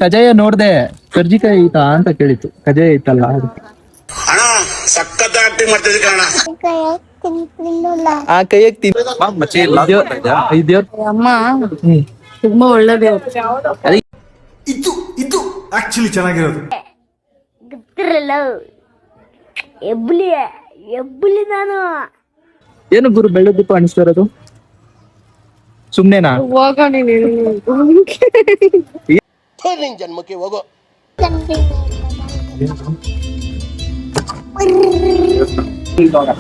ಕಜಾಯ ನೋಡ್ದೆ ಕರ್ಜಿಕಾಯಿ ಐತಾ ಅಂತ ಕೇಳಿತು. ಕಜಾಯ ಐತಲ್ಲ ಅಣ್ಣ ಸಖತ್ ಆಕ್ಟಿಂಗ್ ಮಾಡ್ತಿದ್ದೆ ಕಣ. ಆ ಕೈಯಾಗ ದೇವ್ರ ಅಮ್ಮ ತುಂಬಾ ಒಳ್ಳೆ ದೇವ್ರು. ಇದು ಆಕ್ಚುಲಿ ಚೆನ್ನಾಗಿರೋದು. ಗೊತ್ತಿರಲ್ಲ ಎಬ್ಬಲಿ ನಾನು. ಏನು ಗುರು ಬೆಳ್ಳದ ದೀಪ ಅಣಿಸ್ತಾ ಇರೋದು ಸುಮ್ನೆನಾ? ಹೋಗ ನೀನು ನಿನ್ ಜನ್ಮಕ್ಕೆ ಹೋಗೋ.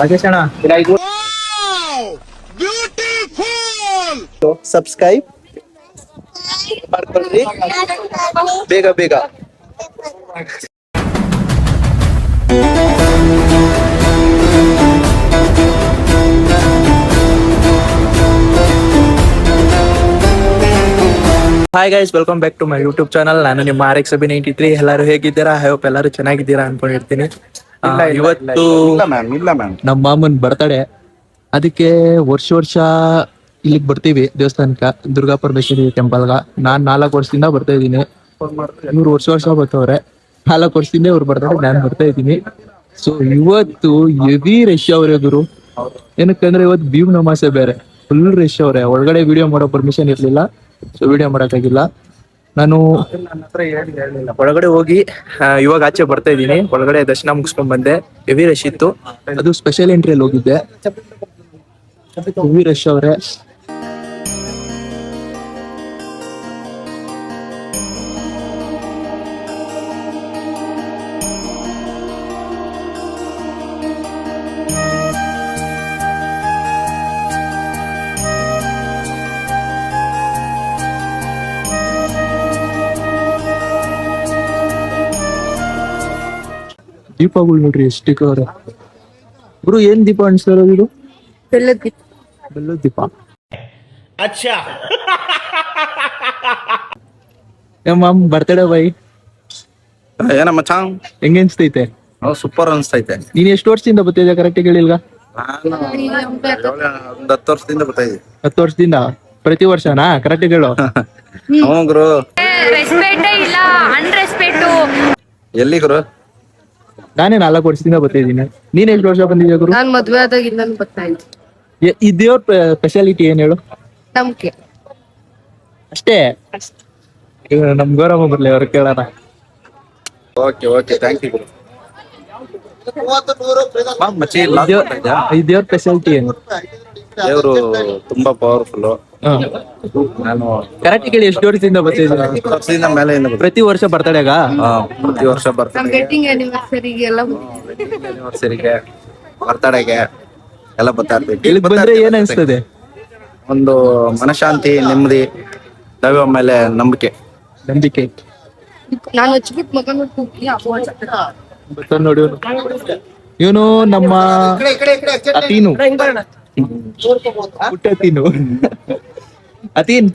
ರಾಜೇಶ್ ಅಣ್ಣ ಸಬ್ಸ್ಕ್ರೈಬ್ ಮಾಡ್ಕೊಳ್ರಿ ಬೇಗ ಬೇಗ. Hi guys, welcome back to my YouTube channel. ನಾನು ನಿಮ್ಮ RX93. ಎಲ್ಲರೂ ಹೇಗಿದ್ದೀರಾ? ಐ ಹೋಪ್ ಎಲ್ಲರೂ ಚೆನ್ನಾಗಿದ್ದೀರಾ ಅನ್ಕೊಂಡಿರ್ತೀನಿ. ಇವತ್ತು ನಮ್ಮ ಮಾಮನ್ ಬರ್ತಡೆ, ಅದಕ್ಕೆ ವರ್ಷ ಇಲ್ಲಿಗೆ ಬರ್ತೀವಿ ದೇವಸ್ಥಾನಕ್ಕ, ದುರ್ಗಾ ಪರಮೇಶ್ವರಿ ಟೆಂಪಲ್ಗ. ನಾನ್ 4 ವರ್ಷದಿಂದ ಬರ್ತಾ ಇದ್ದೀನಿ. ಇವ್ರು ವರ್ಷ ಬರ್ತವ್ರೆ. 4 ವರ್ಷದಿಂದ ಇವ್ರು ಬರ್ತಾರೆ, ನಾನು ಬರ್ತಾ ಇದ್ದೀನಿ. ಸೊ ಇವತ್ತು ಹೆವಿ ರಶ್ ಅವ್ರೆ ಗುರು. ಏನಕ್ಕಂದ್ರೆ ಇವತ್ತು ಭೀಮ್ ನಮಾಸೆ ಬೇರೆ, ಫುಲ್ ರಶ್ ಅವ್ರೆ. ಒಳಗಡೆ ವಿಡಿಯೋ ಮಾಡೋ ಪರ್ಮಿಷನ್ ಇರ್ಲಿಲ್ಲ, ಸೊ ವಿಡಿಯೋ ಮಾಡಕ್ಕಾಗಿಲ್ಲ. ನಾನು ಒಳಗಡೆ ಹೋಗಿ ಇವಾಗ ಆಚೆ ಬರ್ತಾ ಇದ್ದೀನಿ. ಒಳಗಡೆ ದರ್ಶನ ಮುಗಿಸ್ಕೊಂಡ್ ಬಂದೆ, ಹೆವಿ ರಶ್ ಇತ್ತು. ಅದು ಸ್ಪೆಷಲ್ ಎಂಟ್ರಿಯಲ್ಲಿ ಹೋಗಿದ್ದೆ, ಹೆವಿ ರಶ್ ಅವ್ರೆ. ದೀಪಗಳು ನೋಡ್ರಿ ಎಷ್ಟಿಕ್ ಅವ್ರೆ ಗುರು. ಏನ್ ದೀಪ ಅಣಿಸ್ತಾ ಇರೋದು ಇದು? ಬೆಲ್ಲದ ದೀಪ. ಬೆಲ್ಲದ ದೀಪ. Ma'am birthday by. ಏನಮ್ಮ ಚಾಂಗ್ ಹೆಂಗ ಅನ್ಸ್ತೈತೆ? ಸೂಪರ್ ಅನ್ಸ್ತೈತೆ. ನೀನ್ ಎಷ್ಟು ವರ್ಷದಿಂದ ಬರ್ತಿದ್ದೆ ಕರೆಕ್ಟ್ ಹೇಳಿಲ್ಗ? ನಾನು ಒಂದ್ 10 ವರ್ಷದಿಂದ ಬರ್ತಾ ಇದ್ದೆ. 10 ವರ್ಷದಿಂದ ಪ್ರತಿ ವರ್ಷನಾ? ಕರೆಕ್ಟ್ ಹೇಳು. ಹ್ಞೂ ಗುರು. ರೆಸ್ಪೆಕ್ಟ್ ಇಲ್ಲ, ಅನ್ರೆಸ್ಪೆಕ್ಟ್. ಎಲ್ಲಿ ಗುರು? ನಾನೇ 4 ವರ್ಷದಿಂದ ಬರ್ತಾ ಇದ್ದೀನಿ. ನೀನ್ ಎಷ್ಟು ವರ್ಷ ಬಂದಿದ್ಯಾ ಗುರು? ನಾನ್ ಮದ್ವೆ ಆದಾಗಿಂದ ಬರ್ತಾ ಇದ್ದೆ. ಈ ದೇವ್ರ ಸ್ಪೆಷಾಲಿಟಿ ಏನ್ ಹೇಳು? ನಂಬಿಕೆ ಅಷ್ಟೇ. ನಮ್ ಗೌರವ ಬರ್ಲಿ, ಅವ್ರು ಕೇಳೋಣ. ಓಕೆ ಥ್ಯಾಂಕ್ ಯು ಗುರು. ಮಚ್ಚಿ ಈ ದೇವ್ರ ಸ್ಪೆಷಾಲಿಟಿ ಏನು? ದೇವರು ತುಂಬಾ ಪವರ್ಫುಲ್. ನಾನು ಕರೆಕ್ಟ್ ಹೇಳಿ, ಎಷ್ಟು ವರ್ಷದಿಂದ ಬರ್ತಾ ಇದ್ದೀನಿ? 10 ವರ್ಷದಿಂದ ಮೇಲೆ ಪ್ರತಿ ವರ್ಷ ಬರ್ತಡೆಗ? ಪ್ರತಿ ವರ್ಷ ಬರ್ತೀನಿ. ವೆಡ್ಡಿಂಗ್ ಆನಿವರ್ಸರಿಗೆ ಎಲ್ಲ ಆನಿವರ್ಸರಿಗೆ, ಬರ್ತಡೆಗೆ ಎಲ್ಲ ಬರ್ತಾ ಇರ್ತೀವಿ. ಇಲ್ಲಿ ಬಂದ್ರೆ ಏನ್ ಅನ್ಸ್ತದೆ? ಒಂದು ಮನಶಾಂತಿ, ನೆಮ್ಮದಿ, ದೈವ ಮೇಲೆ ನಂಬಿಕೆ. ನಾನು ಹಚ್ಬಿಟ್ಟು ಮಗ ನೋಡ್ತೀನಿ. ನೋಡಿ ಇವನು ನಮ್ಮ ಅತೀನು, ಪುಟ್ಟ ಅತೀನು. ಅತೀನ್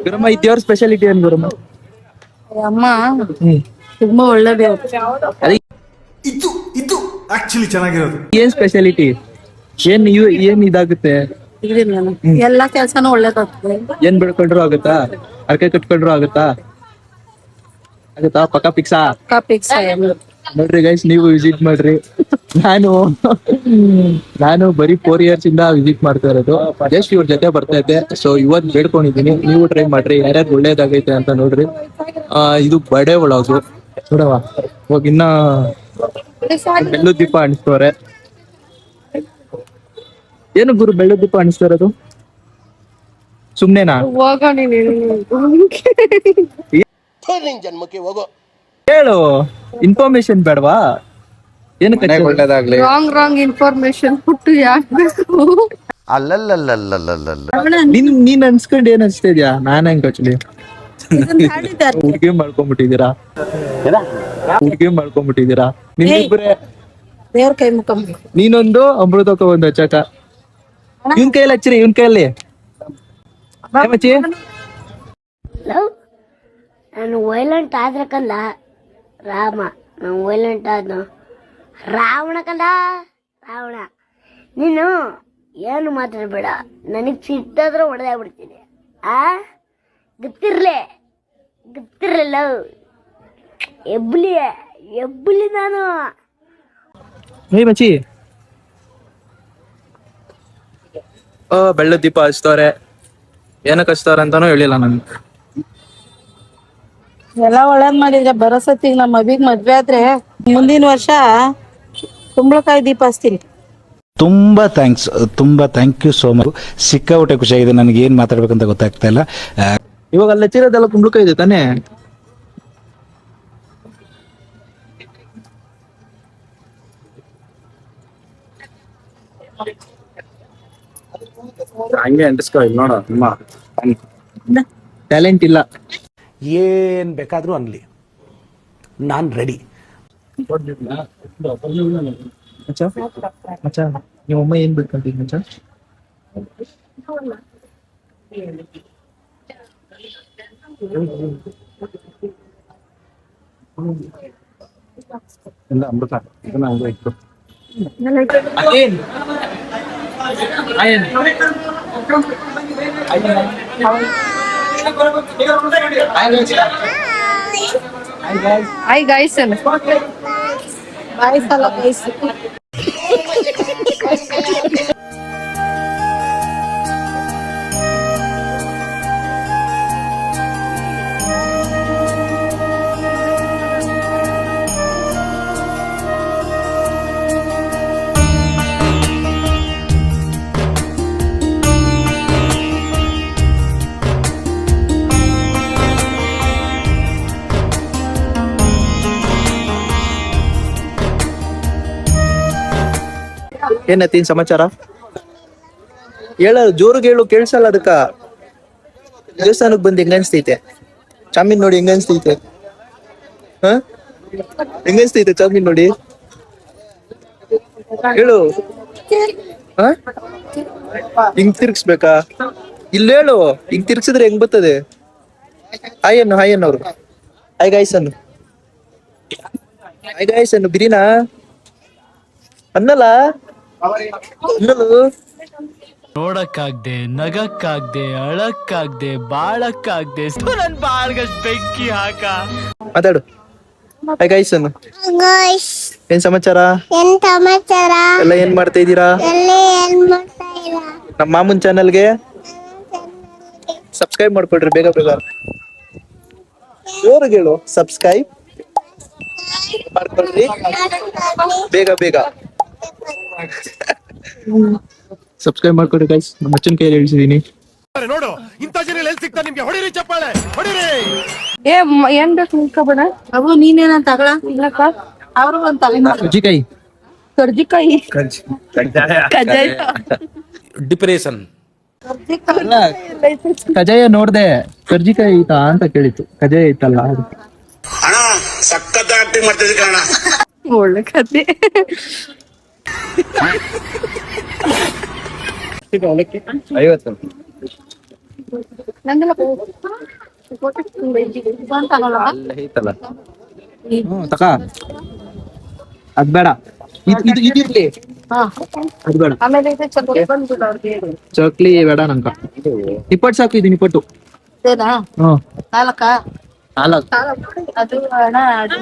ಗುರಮ್ಮ, ಈ ದೇವ್ರ ಸ್ಪೆಷಾಲಿಟಿ ಏನ್ ಗುರಮ್ಮ? ಅಮ್ಮ ತುಂಬಾ ಒಳ್ಳೆ ದೇವ್ರು. ಇದು ಆಕ್ಚುಲಿ ಚೆನ್ನಾಗಿರೋದು. ಏನ್ ಸ್ಪೆಷಾಲಿಟಿ? ಏನ್ ಇದಾಗುತ್ತೆ? ಎಲ್ಲಾ ಕೆಲ್ಸನೂ ಒಳ್ಳೇದಾಗ್ತದೆ. ಏನ್ ಬೆಳ್ಕೊಂಡ್ರು ಆಗುತ್ತಾ? ಅರ್ಕೆ ಕಟ್ಕೊಂಡ್ರು ಆಗುತ್ತಾ? ಪಕ್ಕ ಪಿಕ್ಸಾ? ನೋಡ್ರಿ ಗೈಸ್, ನೀವು ವಿಸಿಟ್ ಮಾಡ್ರಿ. ನಾನು ಬರೀ 4 years ಇಂದ ವಿಸಿಟ್ ಮಾಡ್ತಾ ಇರೋದು. ಜಸ್ಟ್ ಇವ್ರ ಜೊತೆ ಬರ್ತಾ ಇದ್ದೆ, ಸೊ ಇವತ್ ಬೇಡ್ಕೊಂಡಿದೀನಿ. ನೀವು ಟ್ರೈ ಮಾಡ್ರಿ, ಯಾರ್ಯಾರು ಒಳ್ಳೇದಾಗೈತೆ ಅಂತ ನೋಡ್ರಿ. ಇದು ಬರ್ಡೇ ವ್ಲಾಗು ನೋಡವ. ಹೋಗಿ ಇನ್ನ ಬೆಲ್ಲದ ದೀಪ ಅಣಿಸ್ತವ್ರೆ. ಏನು ಗುರು ಬೆಳ್ಳದ ದೀಪ ಅಣಿಸ್ತಾ ಇರೋದು ಸುಮ್ನೆನಾ? ಹೋಗ ನೀನು ನಿನ್ ಜನ್ಮಕ್ಕೆ ಹೋಗೋ. ಹೇಳು, ಇನ್ಫಾರ್ಮೇಶನ್ ಬೇಡವಾ? ಏನು ಒಳ್ಳೇದಾಗ್ಲಿ. ರಾಂಗ್ ಇನ್ಫಾರ್ಮೇಶನ್ ಕೊಟ್ಟು ಯಾಕಬೇಕು? ನೀನ್ ಅನ್ಸ್ಕೊಂಡ್ ಏನ್ ಅನ್ಸ್ತಾ ಇದ್ಯಾ? ನಾನ್ ಹೆಂಗ್ ಆಕ್ಚುಲಿ ಹುಡ್ಗಿ ಮಾಡ್ಕೊಂಡ್ಬಿಟ್ಟಿದೀರಾ ನಿಮ್ಮಿಬ್ರೆ. ದೇವ್ರ ಕೈ ಮುಖ ನೀನೊಂದು, ಅಮೃತಕ್ಕ ಒಂದು ಹಚ್ಚಕ. ಇವನ್ ಕೈಯಲ್ಲಿ ಹಚ್ಚಿರಿ, ಇವನ್ ಕೈಯಲ್ಲಿ ಮಚ್ಚಿ. ನಾನು ವೈಲೆಂಟ್ ಆದ್ರ ಕಂದ ರಾಮ, ನಾನು ವೈಲೆಂಟ್ ಆದ್ನು ರಾವಣ ಕಂದ ರಾವಣ. ನೀನು ಏನು ಮಾತಾಡ್ಬೇಡ, ನನಗ್ ಸಿಟ್ಟಾದ್ರೆ ಹೊಡೆದಾಗ್ಬಿಡ್ತೀನಿ. ಗೊತ್ತಿರ್ಲೆ ಗೊತ್ತಿರಲ್ಲ ಎಬ್ಬಲಿ ಎಬ್ಬಲಿ ನಾನು ಏ ಮಚ್ಚಿ ಬೆಳ್ಳದ ದೀಪ ಹಚ್ತವ್ರೆ, ಏನಕ್ಕೆ ಹಚ್ತವ್ರೆ ಅಂತಾನೂ ಹೇಳಿಲ್ಲ ನನ್ಗೆ. ಎಲ್ಲ ಒಳ್ಳೇದ್ ಮಾಡಿದ್ರೆ ಬರೋ ಸತಿಗ್ ನಮ್ಮ ಅಭಿಗ್ ಮದ್ವೆ ಆದ್ರೆ ಮುಂದಿನ ವರ್ಷ ಕುಂಬಳಕಾಯಿ ದೀಪ ಹಚ್ತೀನಿ. ತುಂಬಾ ಥ್ಯಾಂಕ್ ಯು ಸೋ ಮಚ್. ಸಿಕ್ಕಾಪಟ್ಟೆ ಖುಷಿಯಾಗಿದೆ. ನನಗೆ ಏನ್ ಮಾತಾಡ್ಬೇಕಂತ ಗೊತ್ತಾಗ್ತಾ ಇಲ್ಲ. ಇವಾಗ ಅಲ್ಲಿ ಹಚ್ಚಿರೋದೆಲ್ಲ ಕುಂಬಳಕಾಯಿ ಇದೆ ತಾನೇ? ಹಂಗೆ ಅಂಟಿಸ್ಕೊ ಇಲ್ಲಿ ನೋಡು ನಿಮ್ಮ ಟ್ಯಾಲೆಂಟ್ ಇಲ್ಲ. ಏನ್ ಬೇಕಾದ್ರೂ ಅನ್ಲಿ, ನಾನ್ ರೆಡಿ. ಮಚ್ಚ ಮಚ್ಚ ನಿಮ್ಮಮ್ಮ ಏನ್ ಬೇಕಂತೀವಿ ಮಚ್ಚ? ಇಲ್ಲ ಅಮೃತ ಇದನ್ನ ಹಂಗೆ ಇಟ್ಟು ಅದೇನ್ ಅಯ್ಯನ್ ಹಾಯ್ ಗೈಸ್ ಬಾಯ್ ಸಲ ಗೈಸ್. ಏನತ್ತೀನ್ ಸಮಾಚಾರ? ಹೇಳ ಜೋರಿಗೆ ಹೇಳು, ಕೇಳ್ಸಲ್ಲ ಅದಕ್ಕ. ದೇವಸ್ಥಾನಕ್ ಬಂದ್ ಹೆಂಗ ಅನ್ಸ್ತೈತೆ? ಚಾಮಿನ್ ನೋಡಿ ಹೆಂಗ ಅನ್ಸ್ತೈತೆ? ಹ ಹೆಂಗ ಅನ್ಸ್ತೈತೆ ಚಾಮಿನ್ ನೋಡಿ? ಹೇಳು. ಹ ಹಿಂಗ್ ತಿರ್ಗ್ಸ್ಬೇಕಾ? ಇಲ್ಲಿ ಹೇಳು, ಹಿಂಗ್ ತಿರ್ಗ್ಸಿದ್ರೆ ಹೆಂಗ್ ಬರ್ತದೆ? ಹಾಯ್ ಅವ್ರು ಹಾಯ್ ಗಾಯ್ಸ್ ಅನ್ನು ಬಿರಿನಾ ಅನ್ನಲ್ಲ ಅನ್ನಲು. ನೋಡಕ್ಕಾಗ್ದೆ, ನಗಕ್ಕಾಗ್ದೆ, ಅಳಕ್ಕಾಗ್ದೆ, ಬಾಳಕ್ಕಾಗ್ದೆ, ನನ್ ಬಾಳ್ಗಷ್ಟ್ ಬೆಂಕಿ ಹಾಕ. ಮಾತಾಡು. ಹಾಯ್ ಗಾಯ್ಸ್ ಅನ್ನು. ಏನ್ ಸಮಾಚಾರ? ಎಲ್ಲ ಏನ್ ಮಾಡ್ತಾ ಇದೀರಾ? ನಮ್ಮ ಮಾಮೂನ್ ಚಾನಲ್ಗೆ ಸಬ್ಸ್ಕ್ರೈಬ್ ಮಾಡ್ಕೊಳ್ರಿ ಬೇಗ ಬೇಗ. ಜೋರಿಗೆ ಹೇಳು, ಸಬ್ಸ್ಕ್ರೈಬ್ ಮಾಡ್ಕೊಳ್ರಿ ಬೇಗ ಬೇಗ. ಸಬ್ಸ್ಕ್ರೈಬ್ ಮಾಡ್ಕೊಡ್ರಿ ಗೈಸ್. ನಮ್ಮ ಅಚ್ಚನ್ ಕೈಯಲ್ಲಿ ಹೇಳ್ಸಿದೀನಿ. ನೋಡು ಇಂಥ ಜನ ಎಲ್ಲಿ ಸಿಗ್ತಾ ನಿಮ್ಗೆ, ಹೊಡಿರಿ ಚಪ್ಪಾಳೆ ಹೊಡಿರಿ. ಏನ್ ಬೇಕು ನಿಂತ್ಕೊಬೇಡ. ಅವು ನೀನೇನಂತ ತಗೊಳ ಇಲ್ಲಕ್ಕ. ಅವ್ರು ಒಂದ್ ತಲೆ ಕರ್ಜಿಕಾಯಿ ಕರ್ಜಿಕಾಯಿ ಕಜ್ಜಾಯ ಡಿಪ್ರೆಷನ್. ಕಜಾಯ ನೋಡ್ದೆ, ಕರ್ಜಿಕಾಯಿ ಐತಾ ಅಂತ ಕೇಳಿತ್ತು. ಕಜಾಯ ಐತಲ್ಲ. ಅಣ್ಣ ಸಖತ್ ಆಕ್ಟಿಂಗ್ ಮಾಡ್ತಿದ್ದೆ ಕಣ. ಒಳ್ಳೆ ಕತೆ. ನಂದೆಲ್ಲ ಐತಲ್ಲ. ತಕ ಅದ್ ಬೇಡ, ಇದಿರ್ಲಿ. ಅದ್ ಬೇಡ, ಆಮೇಲೆ ಇದು ಚಕ್ಲಿ ಬಂದ್ಬಿಡು ಅವ್ರಿಗೆ. ಚಕ್ಲಿ ಬೇಡ ನಂಗ. ನಿಪ್ಪಟ್ಟು ಸಾಕು, ಇದು ನಿಪ್ಪಟ್ಟು. ಇದೇನಾ? ಹ್ಮ್ ನಾಲ್ಕಾ? ನಾಲ್ಕು. ಅದು ಅಣ್ಣ ಅದು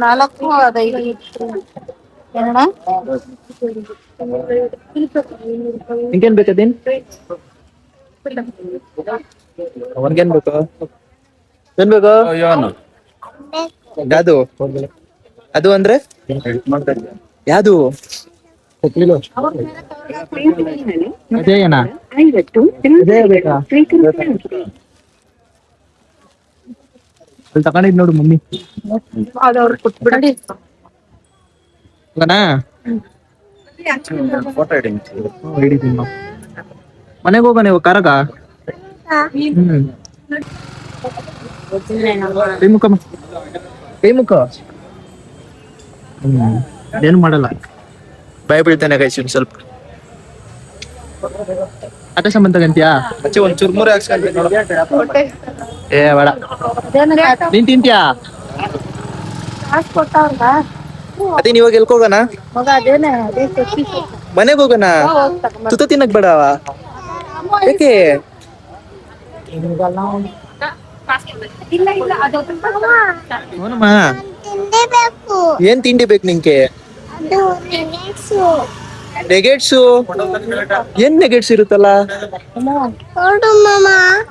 ನಾಲ್ಕು ಅದೈದು ಏನಣ್ಣ? ನಿಂಗೇನ್ ಬೇಕದೇನ್? ಅವನ್ಗೇನ್ ಬೇಕು? ಏನ್ ಬೇಕು? ಯಾವ್ದು ಅದು ಅಂದ್ರೆ ಯಾವ್ದು? ಅದೇ ಏನಾ? ಅದೇ ಬೇಕಾ? ಅಲ್ಲಿ ತಗೊಂಡಿದ್ ನೋಡು ಮಮ್ಮಿ. ಅದವ್ರು ಕೊಟ್ಬಿಡಿ. ಫೋಟೋ ಹಿಡಿಂಗ್ ಹಿಡಿತೀನಿ ನಾವು. ಮನೆಗೆ ಹೋಗೋಣ ಇವಾಗ ಕಾರಾಗ. ಕೈ ಮುಖಮ್ಮ, ಕೈ ಮುಖ. ಏನು ಮಾಡಲ್ಲ, ಭಯ ಬೀಳ್ತಾನೆ ಗೈಸ್ ಒಂದ್ ಸ್ವಲ್ಪ. ಆಟ ಸಂಬಂಧ ತಗಂತೀಯಾ? ಮಚ್ಚೆ ಒಂದ್ ಚುರ್ಮುರಿ ಹಾಕ್ಸ್ಕೊಂತೀನಿ ನೋಡು. ಏ ಬೇಡ, ನೀನ್ ತಿಂತೀಯಾ? ಕಾಸು ಕೊಟ್ಟವ್ರಲ್ಲ ಅದೇನ್ ಇವಾಗ ಎಲ್ಕೋಗೋಣ? ಮಗ ಅದೇನೆ ಅದೇ ಕೊಟ್ಟಿ. ಮನೆಗೆ ಹೋಗೋಣ. ತುತ್ತ ತಿನ್ನಕ್ ಬೇಡವಾ? ಯಾಕೆ ಹ್ಞೂನಮ್ಮ. ತಿಂದೇಬೇಕು ಏನ್ ತಿಂಡಿ ಬೇಕು ನಿಂಗೆ? ಅದು ನೆನೆಸು ನೆಗೆಟ್ಸು? ಏನ್ ನೆಗೆಟ್ಸ್ ಇರುತ್ತಲ್ಲ? ನೋಡು ಮಾಮ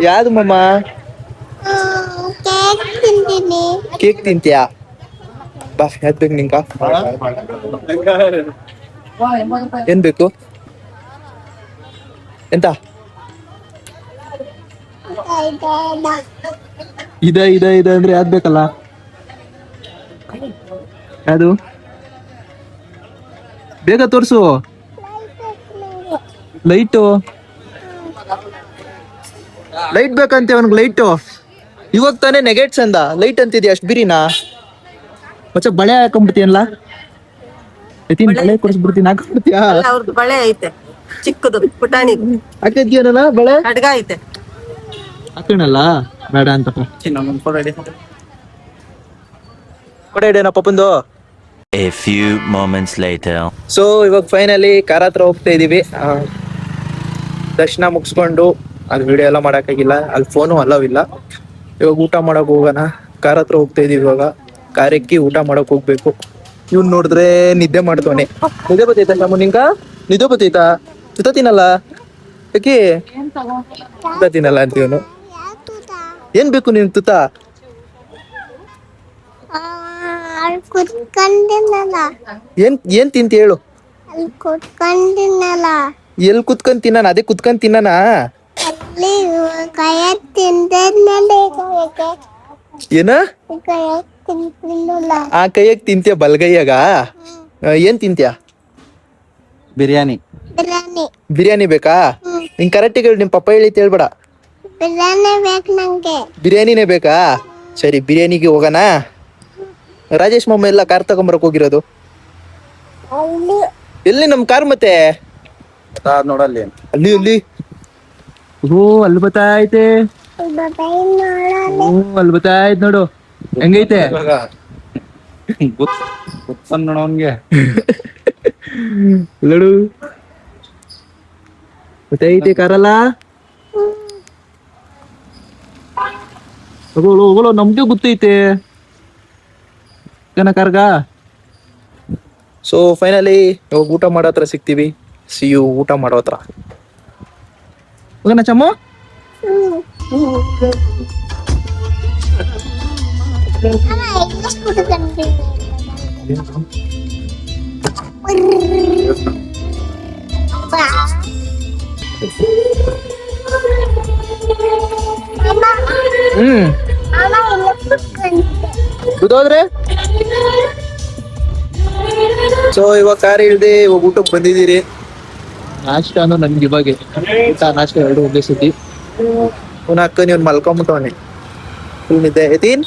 ಯಾವ್ದು ಮಮ್ಮ? ಕೇಕ್ ತಿಂತೀನಿ ಕೇಕ್ ತಿಂತೀಯಾ? ಬಾ, ಯಾವ್ದು ಬೇಕು ನಿಂಗ? ಏನ್ ಬೇಕು? ಎಂತ? ಇದ ಅಂದ್ರೆ ಯಾವ್ದು ಬೇಕಲ್ಲ? ಯಾವುದು ಬೇಗ ತೋರ್ಸು. ಲೈಟು ಲೈಟ್ ಬೇಕಂತೆ ಅವನ್ಗೆ. ಲೈಟು ಇವಾಗ ತಾನೇ ನೆಗೆಟ್ಸ್ ಅಂದ, ಲೈಟ್ ಅಂತಿದ್ಯಾ? ಅಷ್ಟು ಬಿರಿನಾ ಮಚ್ಚ? ಬಳೆ ಹಾಕೊಂಡ್ಬಿಡ್ತೀಯಲ್ಲ? ಬಳೆ ಕೊಡಿಸ್ಬಿಡ್ತೀನಿ, ಹಾಕೊಂಡ್ಬಿಡ್ತೀಯಾ? ಅವ್ರದ್ದು ಬಳೆ ಐತೆ ಚಿಕ್ಕದು ಪುಟಾಣಿ ಹಾಕಿದ್ಯಾನಲ್ಲ ಬಳೆ? ಖಡ್ಗ ಐತೆ. ಹಾಕೋಣಲ್ಲ, ಬೇಡ ಅಂತಪ್ಪ. ಕೊಡೆ ಇಡೇನಪ್ಪ ಬಂದು. A few moments later. So ಇವಾಗ ಫೈನಲಿ ಕಾರ್ ಹತ್ರ ಹೋಗ್ತಾ ಇದೀವಿ. ದರ್ಶನ ಮುಗಿಸ್ಕೊಂಡು ಅದು ವಿಡಿಯೋ ಎಲ್ಲ ಮಾಡೋಕ್ಕಾಗಿಲ್ಲ, ಅಲ್ಲಿ ಫೋನು ಅಲವ್ ಇಲ್ಲ. ಇವಾಗ ಊಟ ಮಾಡಕ್ ಹೋಗೋಣ. ಕಾರ್ ಹತ್ರ ಹೋಗ್ತಾ ಇದೀವಿ ಇವಾಗ. ಕಾರ್ ಎಕ್ಕಿ ಊಟ ಮಾಡಕ್ ಹೋಗ್ಬೇಕು. ಇವ್ನು ನೋಡಿದ್ರೆ ನಿದ್ದೆ ಮಾಡ್ತವನೆ. ನಿದ್ದೆ ಬತ್ತೈತಾ ನಮ್ಮ ನಿಂಗ? ನಿದ್ದೆ ಬತ್ತೈತಾ? ತುತ್ತ ತಿನ್ನಲ್ಲ ಯಾಕೆ? ತುತ್ತ ತಿನ್ನಲ್ಲ ಅಂತ ಇವನು. ಏನ್ ಬೇಕು ನೀನ್ ತುತ್ತ? ಅಲ್ಲಿ ಕುತ್ಕೊಂಡಿನಲ್ಲ ಏನ್ ತಿಂತಿ ಹೇಳು? ಅಲ್ಲಿ ಕುತ್ಕೊಂಡಿನಲ್ಲ ಎಲ್ಲಿ ಕುತ್ಕೊಂಡ್ ತಿನ್ನಾನ? ಅದೇ ಕುತ್ಕೊಂಡ್ ತಿನ್ನಾನ? ಅಲ್ಲಿ ಕೈ ತಿಂದ್ಮೇಲೆ ಏನ? ಕೈ ತಿಂತಿಲ್ಲ ಆ ಕೈಯಾಗ ತಿಂತೀಯ? ಬಲ್ಗೈಯಾಗ? ಏನ್ ತಿಂತೀಯ? ಬಿರಿಯಾನಿ. ಬಿರಿಯಾನಿ ಬಿರಿಯಾನಿ ಬೇಕಾ? ನಿಂಗ್ ಕರೆಕ್ಟಿಗೆ ಹೇಳಿ, ನಿಮ್ ಪಪ್ಪ ಹೇಳಿ ಹೇಳ್ಬೇಡ. ಬಿರಿಯಾನಿ ಬೇಕು ನಂಗೆ. ಬಿರಿಯಾನಿನೇ ಬೇಕಾ? ಸರಿ, ಬಿರಿಯಾನಿಗೆ ಹೋಗೋಣ. ರಾಜೇಶ್ ಮಾಮ ಎಲ್ಲ ಕಾರ್ ತಗೊಂಬರಕ್ ಹೋಗಿರೋದು. ಅಲ್ಲಿ ಎಲ್ಲಿ ನಮ್ ಕಾರ್ ಮತ್ತೆ? ನೋಡಲ್ಲಿ ಅಲ್ಲಿ ಅಲ್ಲಿ ಓ ಅಲ್ಲಿ ಬತ್ತಾಯ್ತೆ. ಅಲ್ಲಿ ಬತ್ತಾಯ್ತು ನೋಡು, ಹೆಂಗೈತೆ? ಗೊತ್ತನ್ ನೋಡ ಅವನ್ಗೆ. ನೋಡು ಬತ್ತೈತೆ ಕಾರಲ್ಲ. ಹೋಗೋಳು ನಮ್ಗೆ ಗೊತ್ತೈತೆ ಕಾರ್ಗ. ಸೊ ಫೈನಲಿ ಇವಾಗ ಊಟ ಮಾಡೋ ಹತ್ರ ಸಿಗ್ತೀವಿ. ಸಿ ಯು ಊಟ ಮಾಡೋ ಹತ್ರ. ಹೋಗೋಣ ಚಮ್ಮ? ಕೂತೋದ್ರೆ. ಸೊ ಇವಾಗ ಕಾರ್ ಇಳ್ದೆ ಇವಾಗ ಊಟಕ್ಕೆ ಬಂದಿದ್ದೀರಿ. ನಾಷ್ಟ ಅಂದ್ರೆ ನನ್ಗೆ ಇವಾಗೆ ಊಟ ನಾಷ್ಟ ಎರಡು ಒಂದೇ ಸತಿ. ಪುನಃ ಅಕ್ಕ ನೀವು ಮಲ್ಕೊಂಬಿಟ್ಟವನೆ ಫುಲ್ ನಿದ್ದೆ. ಎತ್ತೀನ್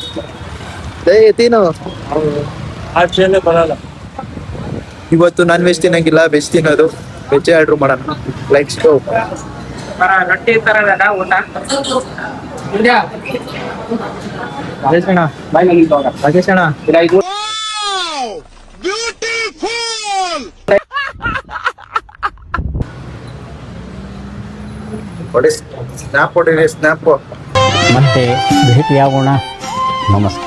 ಎತ್ತೀನು ಇವತ್ತು ನಾನ್ ವೆಜ್ ತಿನ್ನಂಗಿಲ್ಲ, ವೆಜ್ ತಿನ್ನೋದು. ವೆಜ್ ಆರ್ಡ್ರ್ ಮಾಡೋಣ. ಲೈಕ್ಸ್ ಗೋ. ರಾಜೇಶ್ ಅಣ್ಣ ಬಾಯ್. ರಾಜೇಶ್ ಅಣ್ಣ ಸ್ನ್ಯಾಪ್ ಕೊಡಿ, ಸ್ನ್ಯಾಪ್. ಮತ್ತೆ ಭೇಟಿಯಾಗೋಣ. ನಮಸ್ಕಾರ.